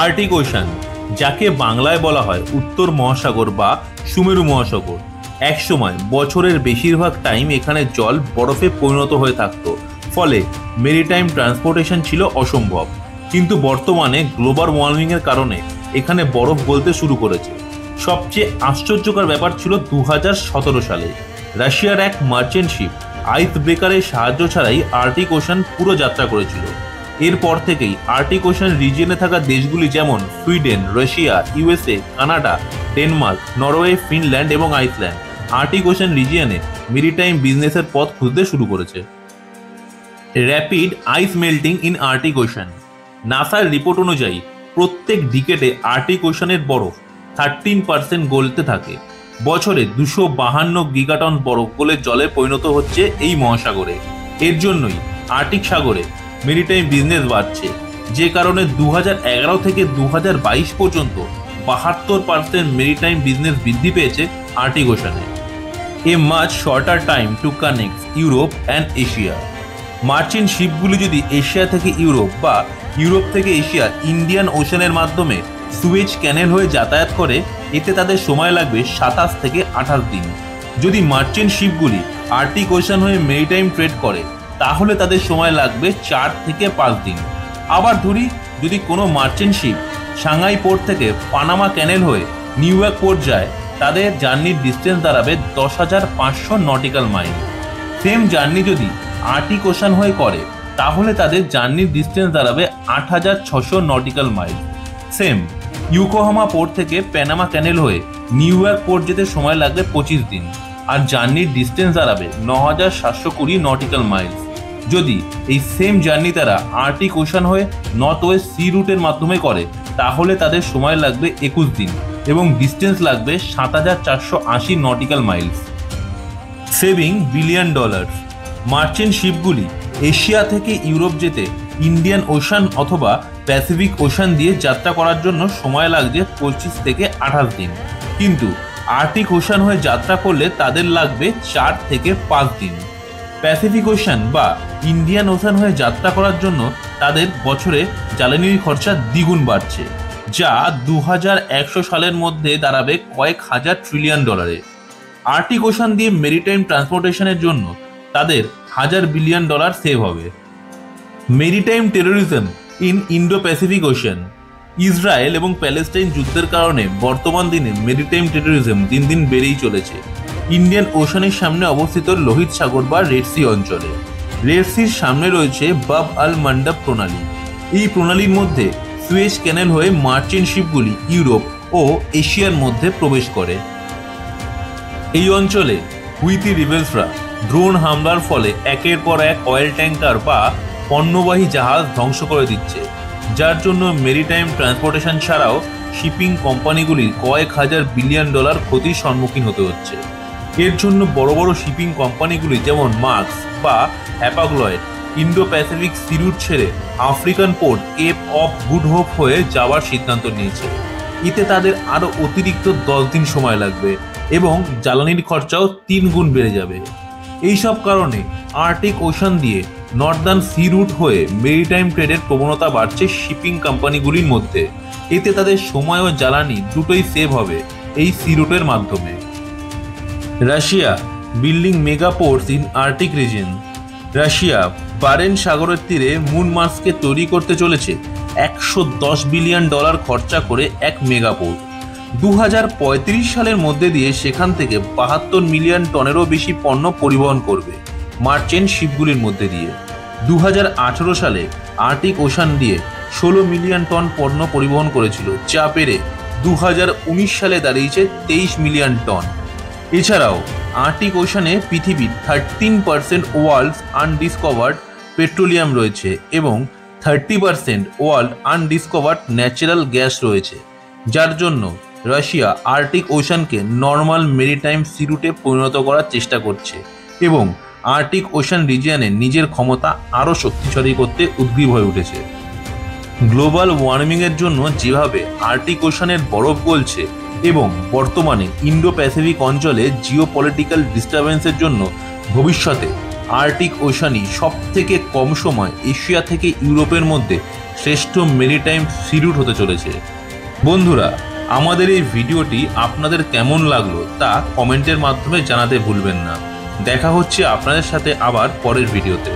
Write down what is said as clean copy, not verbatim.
Arctic ocean, যাকে বাংলায় বলা হয় উত্তর মহাসাগর বা সুমেরু মহাসাগর, একসময় বছরের বেশিরভাগ টাইম এখানে জল বরফে পরিণত হয়ে থাকতো, ফলে মেরিটাইম ট্রান্সপোর্টেশন ছিল অসম্ভব। কিন্তু বর্তমানে গ্লোবাল ওয়ার্মিংয়ের কারণে এখানে বরফ গলতে শুরু করেছে। সবচেয়ে আশ্চর্যকর ব্যাপার ছিল 2017 সালে রাশিয়ার এক মার্চেন্ট শিপ আইস ব্রেকারের সাহায্য ছাড়াই আর্কটিক ওশান পুরো যাত্রা করেছিল। এরপর থেকেই আর্কটিক ওশান রিজিয়নে থাকা দেশগুলি যেমন Sweden, Russia, USA, Canada, Denmark, Norway, Finland এবং আইসল্যান্ড আর্কটিক ওশান রিজিয়নে মেরিটাইম বিজনেসের পথ খুঁজতে শুরু করেছে। Rapid ice melting in Arctic Ocean. নাসার রিপোর্ট অনুযায়ী প্রত্যেক ডিকেটে আর্কটিক ওশানের বরফ 13% গলতে থাকে। বছরে 252 গিগাটন বরফ গলে জলে পরিণত হচ্ছে এই মহাসাগরে। এর জন্যই আর্কটিক সাগরে মেরিটাইম বিজনেস বাড়ছে, যে কারণে 2011 থেকে 2022 পর্যন্ত 72% মেরিটাইম বিজনেস বৃদ্ধি পেয়েছে আর্কটিক ওশানে। A much shorter time to connect Europe and Asia. Merchant শিপগুলি যদি এশিয়া থেকে ইউরোপ বা ইউরোপ থেকে এশিয়া ইন্ডিয়ান ওশানের মাধ্যমে সুয়েজ ক্যানেল হয়ে যাতায়াত করে, এতে তাদের সময় লাগবে 27 থেকে 28 দিন। যদি মার্চেন্ট শিপগুলি আর্কটিক ওশান হয়ে মেরিটাইম ট্রেড করে, তাহলে তাদের সময় লাগবে 4 থেকে 5 দিন। আবার ধরি যদি কোনো মার্চেন্ট শিপ সাংহাই পোর্ট থেকে পানামা ক্যানেল হয়ে নিউ ইয়র্ক পোর্ট যায়, তাদের জার্নির ডিস্টেন্স দাঁড়াবে 10,500 নটিক্যাল মাইল। সেম জার্নি যদি আর্কটিক ওশান হয়ে করে, তাহলে তাদের জার্নির ডিস্টেন্স দাঁড়াবে 8,600 nautical mile. Same Yokohama port থেকে পানামা ক্যানেল হয়ে নিউ ইয়র্ক পোর্ট যেতে সময় লাগবে 25 দিন, আর জার্নির ডিস্টেন্স দাঁড়াবে 9,720 নটিক্যাল মাইলস। যদি এই সেম জার্নি তারা আর্কটিক ওশান হয়ে নর্থ ওয়েস্ট সি রুটের মাধ্যমে করে, তাহলে তাদের সময় লাগবে 21 দিন এবং ডিস্টেন্স লাগবে 7,480 nautical miles. Saving $1 billion. Merchant শিপগুলি এশিয়া থেকে ইউরোপ যেতে ইন্ডিয়ান ওশান অথবা প্যাসিফিক ওশান দিয়ে যাত্রা করার জন্য সময় লাগছে 25 থেকে 28 দিন, কিন্তু আর্কটিক ওশান হয়ে যাত্রা করলে তাদের লাগবে 4 থেকে 5 দিন। প্যাসিফিক ওশান বা ইন্ডিয়ান ওশান হয়ে যাত্রা করার জন্য তাদের বছরে জ্বালানির খরচা দ্বিগুণ বাড়ছে, যা 2100 সালের মধ্যে দাঁড়াবে কয়েক হাজার ট্রিলিয়ন ডলারে। আর্কটিক ওশান দিয়ে মেরিটাইম ট্রান্সপোর্টেশনের জন্য তাদের $1,000 বিলিয়ন সেভ হবে। Maritime terrorism in Indo Pacific ocean. Israel এবং প্যালেস্টাইন যুদ্ধের কারণে বর্তমান দিনে মেরিটাইম টেরোরিজম দিন দিন বেড়েই চলেছে। ইন্ডিয়ান ওশানের সামনে অবস্থিত লোহিত সাগর বা রেড সি অঞ্চলে। রেড সির সামনে রয়েছে বাব আল মান্ডাব প্রণালী। এই প্রণালীর মধ্যে সুয়েজ ক্যানেল হয়ে মার্চেন্ট শিপগুলি ইউরোপ ও এশিয়ার মধ্যে প্রবেশ করে। এই অঞ্চলে হুইথি রিবেলসরা ড্রোন হামলার ফলে একের পর এক অয়েল ট্যাঙ্কার বা পণ্যবাহী জাহাজ ধ্বংস করে দিচ্ছে, যার জন্য মেরিটাইম ট্রান্সপোর্টেশন ছাড়াও শিপিং কোম্পানিগুলির কয়েক হাজার $1 বিলিয়ন ক্ষতির সম্মুখীন হতে হচ্ছে। এর জন্য বড় বড় শিপিং কোম্পানিগুলি যেমন মার্কস বা Hapag Lloyd Indo Pacific sea route ছেড়ে African port Cape of Good Hope হয়ে যাওয়ার সিদ্ধান্ত নিয়েছে। এতে তাদের আরও অতিরিক্ত 10 দিন সময় লাগবে এবং জ্বালানির খরচাও 3 গুণ বেড়ে যাবে। এইসব কারণে আর্কটিক ওশান দিয়ে নর্দার্ন সি রুট হয়ে মেরিটাইম ট্রেডের প্রবণতা বাড়ছে শিপিং কোম্পানিগুলির মধ্যে। এতে তাদের সময় ও জ্বালানি দুটোই সেভ হবে এই সি রুটের মাধ্যমে। Russia building mega ports in Arctic region. Russia Barents সাগরের তীরে মুন মার্সকে তৈরি করতে চলেছে $110 বিলিয়ন খরচা করে এক মেগা পোর্ট। 2035 সালের মধ্যে দিয়ে সেখান থেকে 72 মিলিয়ন টনেরও বেশি পণ্য পরিবহন করবে মার্চেন্ট শিপগুলির মধ্যে দিয়ে। 2018 সালে আর্কটিক ওশান দিয়ে 16 মিলিয়ন টন পণ্য পরিবহন করেছিল, যা বেড়ে 2019 সালে দাঁড়িয়েছে 23 মিলিয়ন টন। এছাড়াও আর্কটিক ওশানে পৃথিবীর 13% ওয়ার্ল্ড আনডিসকভার্ড পেট্রোলিয়াম রয়েছে এবং 30% ওয়ার্ল্ড আনডিসকভার্ড ন্যাচারাল গ্যাস রয়েছে, যার জন্য রাশিয়া আর্কটিক ওশানকে নর্মাল মেরিটাইম সি রুটে পরিণত করার চেষ্টা করছে এবং আর্কটিক ওশান রিজিয়নে নিজের ক্ষমতা আরও শক্তিশালী করতে উদ্গ্রীব হয়ে উঠেছে। গ্লোবাল ওয়ার্মিংয়ের জন্য যেভাবে আর্কটিক ওশানের বরফ গলছে এবং বর্তমানে ইন্ডো প্যাসিফিক অঞ্চলে জিওপলিটিক্যাল ডিস্টারবেন্সের জন্য ভবিষ্যতে আর্কটিক ওশানই সবথেকে কম সময় এশিয়া থেকে ইউরোপের মধ্যে শ্রেষ্ঠ মেরিটাইম সি রুট হতে চলেছে। বন্ধুরা, আমাদের এই ভিডিওটি আপনাদের কেমন লাগলো তা কমেন্টের মাধ্যমে জানাতে ভুলবেন না। দেখা হচ্ছে আপনাদের সাথে আবার পরের ভিডিওতে।